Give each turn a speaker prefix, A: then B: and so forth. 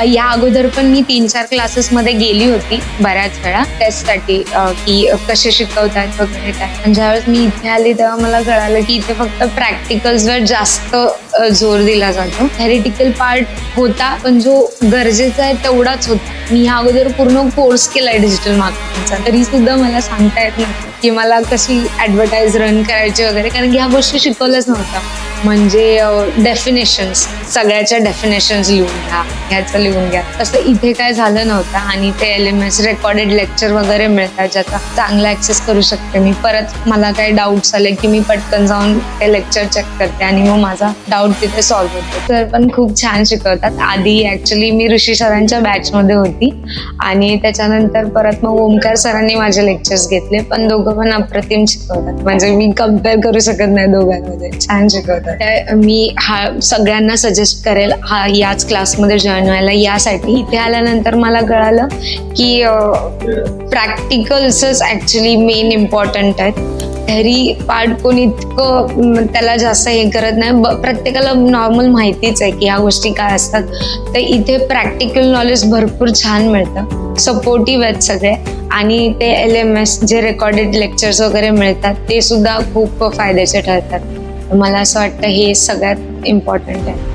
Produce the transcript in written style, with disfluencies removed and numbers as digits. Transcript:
A: या अगोदर पण मी 3-4 क्लासेसमध्ये गेली होती बऱ्याच वेळा टेस्टसाठी, की कसे शिकवतात वगैरे काय. आणि ज्यावेळेस मी इथे आले तेव्हा मला कळालं की इथे फक्त प्रॅक्टिकल्सवर जास्त जोर दिला जातो. थेरिटिकल पार्ट होता पण जो गरजेचा आहे तेवढाच होता. मी या अगोदर पूर्ण कोर्स केलाय डिजिटल मार्केटिंगचा, तरी सुद्धा मला सांगता येत नव्हतं की मला कशी ऍडव्हर्टाईज रन करायची वगैरे, कारण की ह्या गोष्टी शिकवल्याच नव्हत्या. म्हणजे डेफिनेशन्स, सगळ्याच्या डेफिनेशन्स लिहून घ्या, ह्याचं लिहून घ्या, तसं इथे काय झालं नव्हतं. आणि ते LMS रेकॉर्डेड लेक्चर वगैरे मिळतात ज्याचा चांगला ऍक्सेस करू शकते मी. परत मला काही डाऊट्स आले की मी पटकन जाऊन ते लेक्चर चेक करते आणि मग माझा डाऊट तिथे सॉल्व्ह होतो. सर पण खूप छान शिकवतात. आधी ऍक्च्युली मी ऋषी सरांच्या बॅचमध्ये होती आणि त्याच्यानंतर परत मग ओमकार सरांनी माझे लेक्चर्स घेतले, पण दोघं पण अप्रतिम शिकवतात. म्हणजे मी कम्पेअर करू शकत नाही दोघांमध्ये, छान शिकवतात. मी हा सगळ्यांना सजेस्ट करेल याच क्लासमध्ये जॉईन व्हायला. यासाठी इथे आल्यानंतर मला कळालं की प्रॅक्टिकल्सच ऍक्च्युली मेन इम्पॉर्टंट आहेत. थेरी पार्ट कोणी इतकं त्याला जास्त हे करत नाही. प्रत्येकाला नॉर्मल माहितीच आहे की ह्या गोष्टी काय असतात. तर इथे प्रॅक्टिकल नॉलेज भरपूर छान मिळतं, सपोर्टिव्ह आहेत सगळे. आणि ते LMS जे रेकॉर्डेड लेक्चर्स वगैरे मिळतात ते सुद्धा खूप फायद्याचे ठरतात. मला असं वाटतं हे सगळ्यात इम्पॉर्टंट आहे.